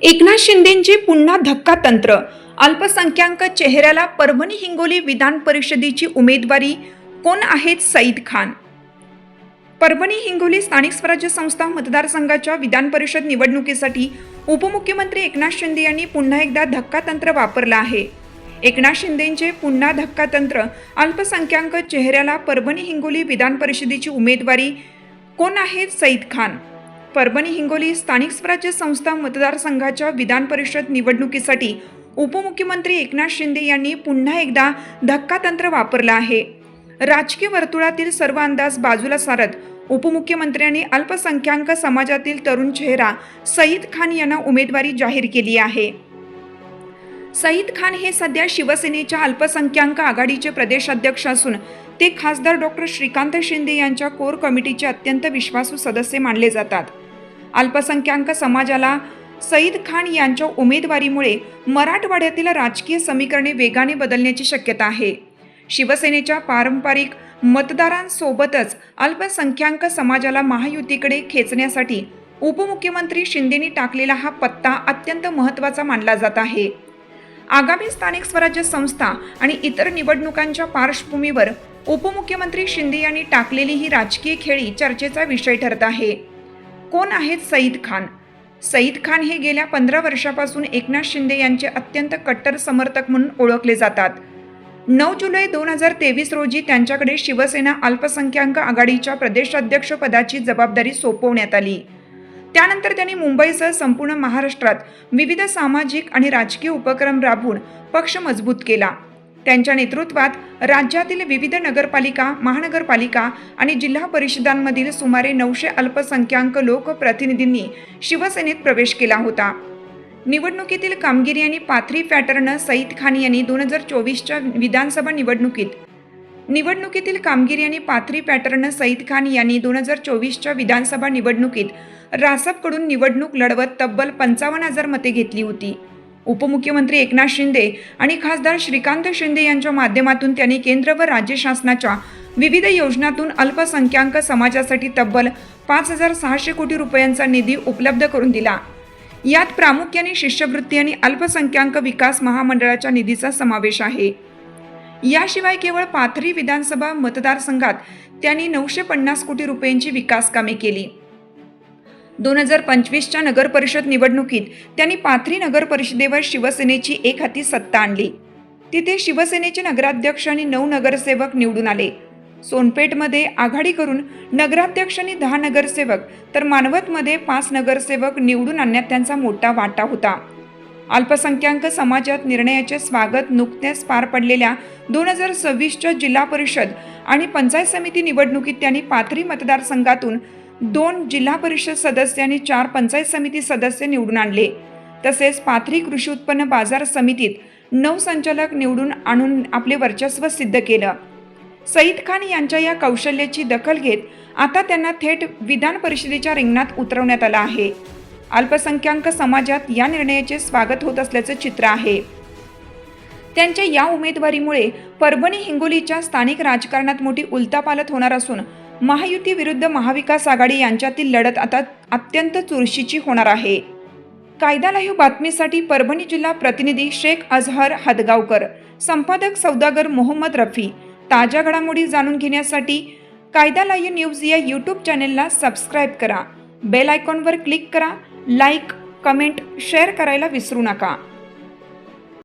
एकनाथ शिंदेंचे पुन्हा धक्का तंत्र. अल्पसंख्याक चेहऱ्याला परभणी हिंगोली विधान परिषदेची उमेदवारी. कोण आहेत सईद खान? परभणी हिंगोली स्थानिक स्वराज्य संस्था मतदारसंघाच्या विधान परिषद निवडणुकीसाठी उपमुख्यमंत्री एकनाथ शिंदे यांनी पुन्हा एकदा धक्का तंत्र वापरलं आहे. एकनाथ शिंदेंचे पुन्हा धक्का तंत्र. अल्पसंख्याक चेहऱ्याला परभणी हिंगोली विधान परिषदेची उमेदवारी. कोण आहेत सईद खान? परभणी हिंगोली स्थानिक स्वराज्य संस्था मतदारसंघाच्या विधान परिषद निवडणुकीसाठी उपमुख्यमंत्री एकनाथ शिंदे यांनी पुन्हा एकदा धक्कातंत्र वापरलं आहे. राजकीय वर्तुळातील सर्व अंदाज बाजूला सारत उपमुख्यमंत्र्यांनी अल्पसंख्याक समाजातील तरुण चेहरा सईद खान यांना उमेदवारी जाहीर केली आहे. सईद खान हे सध्या शिवसेनेच्या अल्पसंख्याक आघाडीचे प्रदेशाध्यक्ष असून ते खासदार डॉक्टर श्रीकांत शिंदे यांच्या कोर कमिटीचे अत्यंत विश्वासू सदस्य मानले जातात. अल्पसंख्याक समाजाला सईद खान यांच्या उमेदवारीमुळे मराठवाड्यातील राजकीय समीकरणे वेगाने बदलण्याची शक्यता आहे. शिवसेनेच्या पारंपरिक मतदारांसोबतच अल्पसंख्याक समाजाला महायुतीकडे खेचण्यासाठी उपमुख्यमंत्री शिंदेंनी टाकलेला हा पत्ता अत्यंत महत्त्वाचा मानला जात आहे. आगामी स्थानिक स्वराज्य संस्था आणि इतर निवडणुकांच्या पार्श्वभूमीवर उपमुख्यमंत्री शिंदे यांनी टाकलेली ही राजकीय खेळी चर्चेचा विषय ठरत आहे. कोण आहेत सईद खान? सईद खान हे गेल्या 15 वर्षापासून एकनाथ शिंदे यांचे अत्यंत कट्टर समर्थक म्हणून ओळखले जातात. 9 जुलै 2023 रोजी त्यांच्याकडे शिवसेना अल्पसंख्याक आघाडीच्या प्रदेशाध्यक्ष पदाची जबाबदारी सोपवण्यात आली. त्यानंतर त्यांनी मुंबईसह संपूर्ण महाराष्ट्रात विविध सामाजिक आणि राजकीय उपक्रम राबवून पक्ष मजबूत केला. त्यांच्या नेतृत्वात राज्यातील विविध नगरपालिका, महानगरपालिका आणि जिल्हा परिषदांमधील सुमारे 900 अल्पसंख्याक लोकप्रतिनिधींनी शिवसेनेत प्रवेश केला होता. निवडणुकीतील कामगिरी आणि पाथरी पॅटर्न. सईद खान यांनी 2024च्या विधानसभा निवडणुकीतील कामगिरी आणि पाथरी पॅटर्न. सईद खान यांनी 2024च्या विधानसभा निवडणुकीत रासपकडून निवडणूक लढवत तब्बल 55,000 मते घेतली होती. उपमुख्यमंत्री एकनाथ शिंदे आणि खासदार श्रीकांत शिंदे यांच्या माध्यमातून त्यांनी केंद्र व राज्य शासनाच्या विविध योजनांतून अल्पसंख्याक समाजासाठी तब्बल 5,600 कोटी रुपयांचा निधी उपलब्ध करून दिला. यात प्रामुख्याने शिष्यवृत्ती आणि अल्पसंख्याक विकास महामंडळाच्या निधीचा समावेश आहे. याशिवाय केवळ पाथरी विधानसभा मतदारसंघात त्यांनी 950 कोटी रुपयांची विकास कामे केली. 2025च्या नगरपरिषद निवडणुकीत त्यांनी पाथरी नगर परिषदेवर शिवसेनेची एकहाती सत्ता आणली. तिथे शिवसेनेचे नगराध्यक्ष आणि 9 नगरसेवक निवडून आले. सोनपेठमध्ये आघाडी करून नगराध्यक्षांनी 10 नगरसेवक तर मानवतमध्ये 5 नगरसेवक निवडून आणण्यात त्यांचा मोठा वाटा होता. अल्पसंख्याक समाजात निर्णयाचे स्वागत. नुकत्याच पार पडलेल्या 2026च्या जिल्हा परिषद आणि पंचायत समिती निवडणुकीत त्यांनी पाथरी मतदारसंघातून 2 जिल्हा परिषद सदस्य आणि 4 पंचायत समिती सदस्य निवडून आणले. तसेच पाथरी कृषी उत्पन्न बाजार समितीत 9 संचालक निवडून आणून आपले वर्चस्व सिद्ध केलं. सईद खान यांच्या या कौशल्याची दखल घेत आता त्यांना थेट विधान परिषदेच्या रिंगणात उतरवण्यात आलं आहे. अल्पसंख्याक समाजात या निर्णयाचे स्वागत होत असल्याचं चित्र आहे. त्यांच्या या उमेदवारीमुळे परभणी हिंगोलीच्या स्थानिक राजकारणात मोठी उलथापालथ होणार असून महायुती विरुद्ध महाविकास आघाडी यांच्यातील लढत आता अत्यंत चुरशीची होणार आहे. कायदा लाईव्ह बातमीसाठी परभणी जिल्हा प्रतिनिधी शेख अजहर हदगावकर, संपादक सौदागर मोहम्मद रफी. ताज्या घडामोडी जाणून घेण्यासाठी कायदा लाईव्ह न्यूज या यूट्यूब चॅनेलला सबस्क्राईब करा. बेल आयकॉनवर क्लिक करा. लाईक, कमेंट, शेअर करायला विसरू नका.